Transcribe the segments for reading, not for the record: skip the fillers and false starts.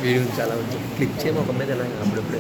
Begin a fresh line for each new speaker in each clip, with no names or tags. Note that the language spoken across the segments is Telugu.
వీడియో చాలా క్లిక్ చేయము ఒక మీద ఎలా అప్పుడప్పుడే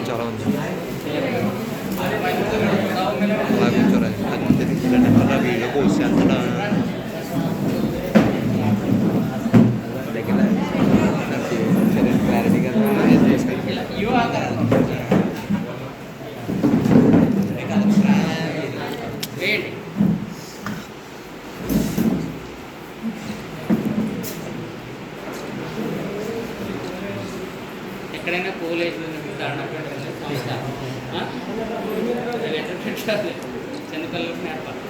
చాలా ఉంది అలా కూర్చోరా అలా వీడియో పోస్ట్ చేస్తాడా క్లారిటీగా
ఎక్కడైనా కోలేజ్ చిన్నపిల్లలకు నేర్పాలి.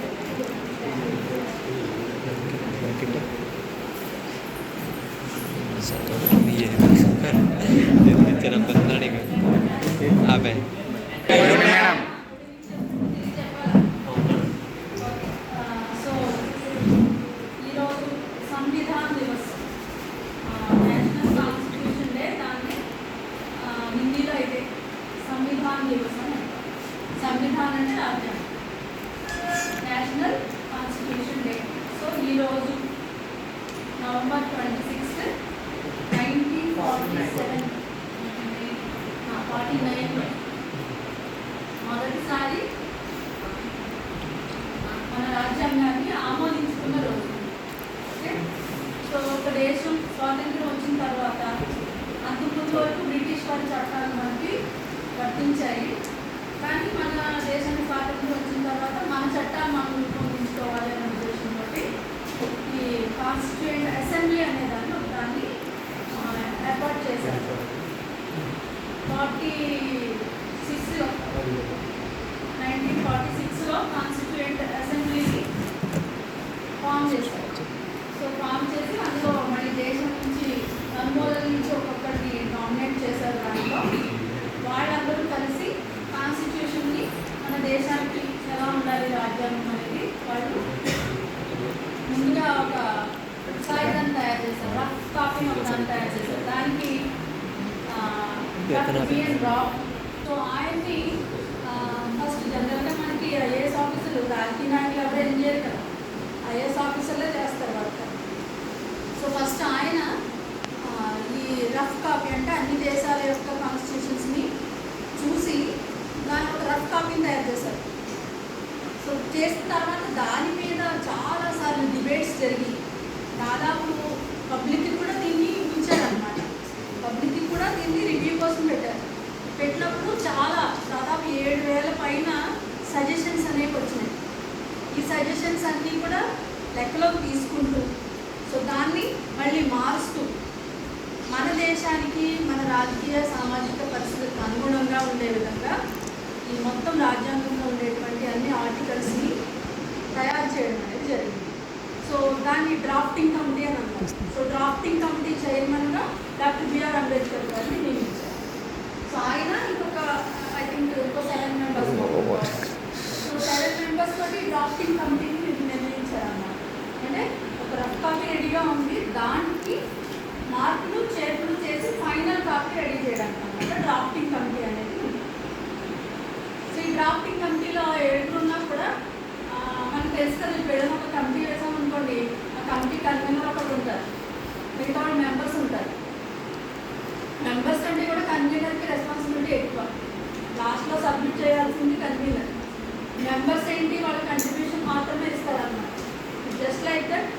మేడం
సంవిధానం అంటే రాజ్యాంగం, నేషనల్ కాన్స్టిట్యూషన్ డే. సో ఈరోజు November 26, 1949 మొదటిసారి మన రాజ్యాంగాన్ని ఆమోదించుకున్న రోజు. ఓకే, సో ఒక దేశం స్వాతంత్రం వచ్చిన తర్వాత అంతకుముందు వరకు బ్రిటిష్ వారి చట్టాలు మనకి వర్తించాయి. కానీ మన దేశానికి స్వాతంత్రం వచ్చిన తర్వాత మన చట్టాలు మనం రూపొందించుకోవాలి అనే ఉద్దేశంతో ఈ కాన్స్టిట్యూయెంట్ అసెంబ్లీ అనే దాన్ని ఒక దాన్ని ఏర్పాటు చేశారు. 1946లో కాన్స్టిట్యూయెంట్ అసెంబ్లీని ఫామ్ చేశారు. సో ఫామ్ చేసి అందులో మన దేశం నుంచి అనుమోదన నుంచి ఒక్కొక్కరిని నామినేట్ చేశారు. దాంట్లో వాళ్ళందరూ కలిసి కాన్స్టిట్యూషన్ని మన దేశానికి ఎలా ఉండాలి రాజ్యాంగం అనేది వాళ్ళు ముందుగా ఒక కాగితాన్ని తయారు చేశారు, రఫ్ కాపీని ఒక దాన్ని తయారు చేశారు. దానికి రావ్. సో ఆయన్ని ఫస్ట్ జనరల్గా మనకి ఐఏఎస్ ఆఫీసర్లు రాజకీయ నాయకులు ఎవరు ఏం చేయరు కదా, ఐఏఎస్ ఆఫీసర్లే చేస్తారు వర్క్. సో ఫస్ట్ ఆయన ఈ రఫ్ కాపీ అంటే అన్ని దేశాల యొక్క కాన్స్టిట్యూషన్స్ని చూసి దాని ఒక రఫ్ కాపీని తయారు చేశారు. సో చేసిన తర్వాత దాని మీద చాలాసార్లు డిబేట్స్ జరిగి దాదాపు పబ్లిక్కి కూడా దీన్ని ఉంచారనమాట. పబ్లిక్కి కూడా దీన్ని రివ్యూ కోసం పెట్టారు. పెట్టినప్పుడు దాదాపు 7,000 పైన సజెషన్స్ అనేవి వచ్చినాయి. ఈ సజెషన్స్ అన్నీ కూడా లెక్కలోకి తీసుకుంటూ సో దాన్ని మళ్ళీ మారుస్తూ మన దేశానికి మన రాజకీయ సామాజిక పరిస్థితులకు అనుగుణంగా ఉండే విధంగా ఈ మొత్తం రాజ్యాంగంలో ఉండేటువంటి అన్ని ఆర్టికల్స్ని తయారు చేయడం అనేది జరిగింది. సో దాన్ని డ్రాఫ్టింగ్ కమిటీ అని అన్నారు. సో డ్రాఫ్టింగ్ కమిటీ చైర్మన్గా డాక్టర్ బిఆర్ అంబేద్కర్ గారిని నియమించారు. సో ఆయన ఇంకొక ఐ థింక్ ఇంకో 7 మెంబర్స్, సో 7 మెంబర్స్ తోటి డ్రాఫ్టింగ్ కమిటీని నిర్ణయించారు అన్నమాట. అంటే ఒక రఫ్ కాపీ రెడీగా ఉంది, దానికి మార్పులు చేర్పులు చేసి ఫైనల్ కాపీ రెడీ చేయడానికి అన్నమాట డ్రాఫ్టింగ్ కమిటీ అనేది. తెలుసు కదా, ఇప్పుడు ఏదైనా ఒక కమిటీ వేసామనుకోండి, ఆ కమిటీ కన్వీనర్ ఒకటి ఉంటారు, మిగతా వాళ్ళు మెంబర్స్ ఉంటారు. మెంబర్స్ కంటే కూడా కన్వీనర్కి రెస్పాన్సిబిలిటీ ఎక్కువ. లాస్ట్లో సబ్మిట్ చేయాల్సింది కన్వీనర్. మెంబర్స్ ఏంటి, వాళ్ళ కంట్రిబ్యూషన్ మాత్రమే ఇస్తారన్నమాట. జస్ట్ లైక్ దట్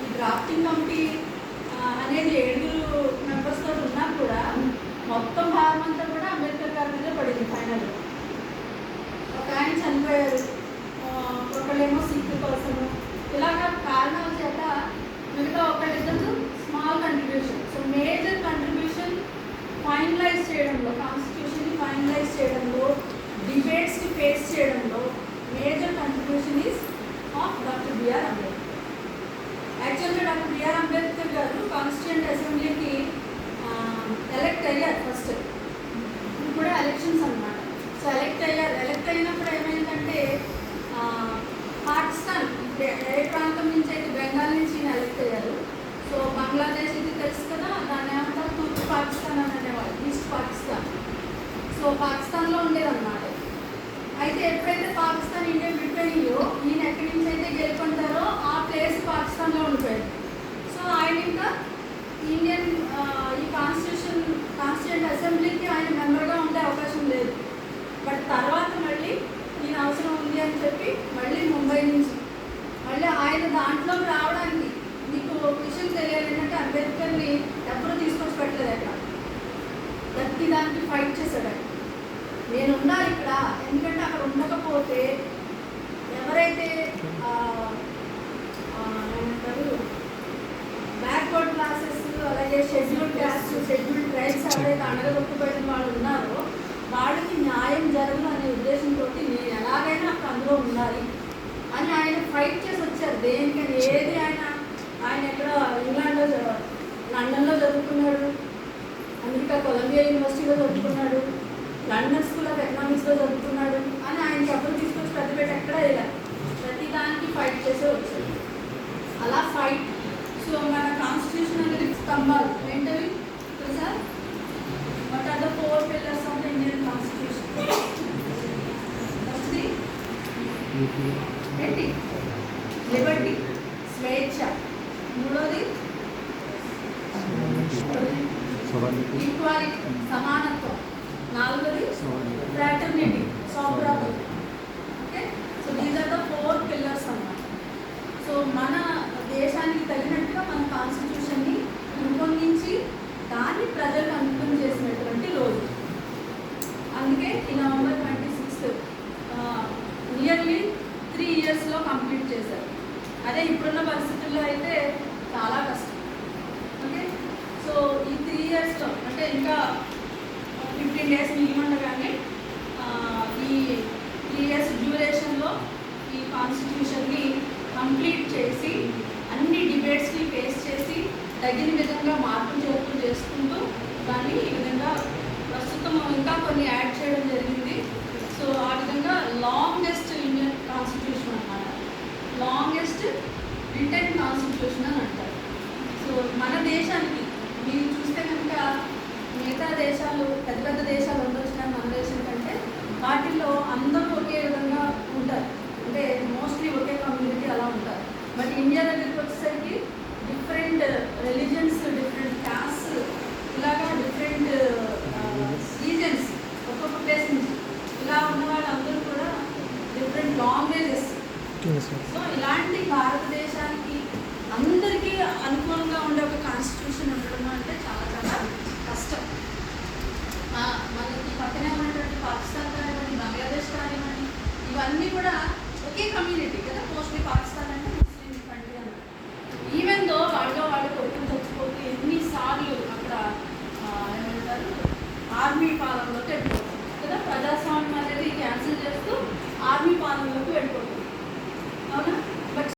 ఈ డ్రాఫ్టింగ్ కమిటీ అనేది 7 మెంబర్స్తో ఉన్నా కూడా మొత్తం భారం అంతా కూడా అంబేద్కర్ గారి మీద పడింది. ఫైనల్గా ఒక ఆయన చనిపోయారు, ఒకళ్ళేమో సిక్ పర్సన్, ఇలాగ కారణాల చేత మిగతా ఒకళ్ళిద్దరు small contribution. So major contribution finalize చేయడంలో, కాన్స్టిట్యూషన్ని ఫైనలైజ్ చేయడంలో, డిబేట్స్ని ఫేస్ చేయడంలో major contribution is of doctor BR Ambedkar. యాక్చువల్గా డాక్టర్ బిఆర్ అంబేద్కర్ గారు కాన్స్టిట్యూంట్ అసెంబ్లీకి ఎలక్ట్ అయ్యారు ఫస్ట్. ఇప్పుడు కూడా ఎలక్షన్స్ అన్నమాట. సో ఎలక్ట్ అయ్యారు. ఎలక్ట్ అయినప్పుడు ఏమైందంటే పాకిస్తాన్, ఏ ప్రాంతం నుంచి అయితే బెంగాల్ నుంచి ఎలక్ట్ అయ్యారు. సో బంగ్లాదేశ్ ఇది తెలుసు కదా, దాన్ని ఏమంటారు తూర్పు పాకిస్తాన్ అని అనేవాళ్ళు, ఈస్ట్ పాకిస్తాన్. సో పాకిస్తాన్లో ఉండేదన్నమాట. అయితే ఎప్పుడైతే పాకిస్తాన్ ఇండియా విడిపోయిందో, ఈయన ఎక్కడి నుంచి అయితే గెలుపొందారో ఆ ప్లేస్ పాకిస్తాన్లో ఉండిపోయాడు. సో ఆయన ఇంకా ఇండియన్ ఈ కాన్స్టిట్యూంట్ అసెంబ్లీకి ఆయన మెంబర్గా ఉండే అవకాశం లేదు. బట్ తర్వాత మళ్ళీ ఈయన అవసరం ఉంది అని చెప్పి మళ్ళీ ముంబై నుంచి మళ్ళీ ఆయన దాంట్లోకి రావడానికి, మీకు విషయం తెలియాలి ఏంటంటే అంబేద్కర్ని ఎప్పుడూ తీసుకొచ్చి పెట్టలేదు అక్కడ. ప్రతి దానికి ఫైట్ చేశాడు. నేను ఉండాలి ఇక్కడ, ఎందుకంటే అక్కడ ఉండకపోతే ఎవరైతే ఏమంటారు బ్యాక్వర్డ్ క్లాసెస్, అలాగే షెడ్యూల్డ్ క్యాస్ట్, షెడ్యూల్డ్ ట్రైబ్స్ ఎవరైతే అణగదొక్కుబడిన వాళ్ళు ఉన్నారో వాళ్ళకి న్యాయం జరగదు అనే ఉద్దేశంతో నేను ఎలాగైనా అక్కడ అందులో ఉండాలి అని ఆయన ఫైట్ చేసి వచ్చారు. దేనికని ఏది ఆయన ఎక్కడ ఇంగ్లాండ్లో, లండన్లో చదువుకున్నాడు, అమెరికా కొలంబియా యూనివర్సిటీలో చదువుకున్నాడు, లండన్ స్కూల్ ఆఫ్ ఎకనామిక్స్లో చదువుకున్నాడు అని ఆయన చెప్పలు తీసుకొచ్చి పెద్దపేట ఎక్కడ ఇలా ప్రతి దానికి ఫైట్ చేసే వచ్చాడు. అలా ఫైట్. సో మన కాన్స్టిట్యూషన్ అనేది స్తంభాలు ఏంటవి తెలుసా? What are the 4 pillars of the Indian constitution? ఫస్ట్ది ఏంటి? లిబర్టీ, స్వేచ్ఛ. మూడోది ఈక్వాలిటీ, సమానత్వం. నాలుగోది ఫ్రాటర్నిటీ, సౌభ్రాతృత్వం. Okay, so these are the 4 pillars అన్నమాట. సో మన దేశానికి తగినట్టుగా మన కాన్స్టిట్యూషన్ని రూపొందించి దాన్ని ప్రజలకు అంకితం చేసినటువంటి రోజు. అందుకే ఈ నవంబర్ 26 నియర్లీ 3 yearsలో కంప్లీట్ చేశారు. అదే ఇప్పుడున్న పరిస్థితుల్లో అయితే చాలా కష్టం. ఓకే, సో ఈ 3 yearsలో అంటే ఇంకా 15 days మిగిలి ఉండగానే ఈ 3 years డ్యూరేషన్లో ఈ కాన్స్టిట్యూషన్ని కంప్లీట్ చేసి అన్ని డిబేట్స్ని ఫేస్ చేసి తగిన విధంగా మార్పులు చేర్పులు చేసుకుంటూ దాన్ని ఈ విధంగా ప్రస్తుతం ఇంకా కొన్ని యాడ్ చేయడం జరిగింది. సో ఆ విధంగా లాంగెస్ట్ ఇండియన్ కాన్స్టిట్యూషన్ అన్నమాట. లాంగెస్ట్ రిటన్ కాన్స్టిట్యూషన్ అని అంటారు. సో మన దేశానికి మీరు చూస్తే కనుక మిగతా దేశాలు, పెద్ద పెద్ద దేశాలు ఉండొచ్చిన మన దేశం కంటే వాటిల్లో అందరూ ఒకే విధంగా ఉంటారు, అంటే మోస్ట్లీ ఒకే కమ్యూనిటీ అలా ఉంటారు. బట్ ఇండియా దగ్గరికి వచ్చేసరికి డిఫరెంట్ రిలీజన్స్, డిఫరెంట్ క్యాస్ట్, ఇలాగా డిఫరెంట్ రీజన్స్, ఒక్కొక్క ప్లేస్ నుంచి ఇలా ఉన్న వాళ్ళందరూ కూడా డిఫరెంట్ లాంగ్వేజెస్. సో ఇలాంటి భారతదేశానికి అందరికీ అనుకూలంగా ఉండే ఒక కాన్స్టిట్యూషన్ ఉండడం అంటే చాలా చాలా కష్టం. మనకి పక్కనే ఉన్నటువంటి పాకిస్తాన్ కానివ్వండి, బంగ్లాదేశ్ కానివ్వండి, ఇవన్నీ కూడా ఒకే కమ్యూనిటీ కదా. మోస్ట్లీ పాకిస్తాన్ అంటే ముస్లిం కంట్రీ అన్నమాట. ఈవెన్ దో వాళ్ళు కొడుకులు చచ్చిపోతూ ఎన్నిసార్లు అక్కడ ఏమంటారు ఆర్మీ పాలన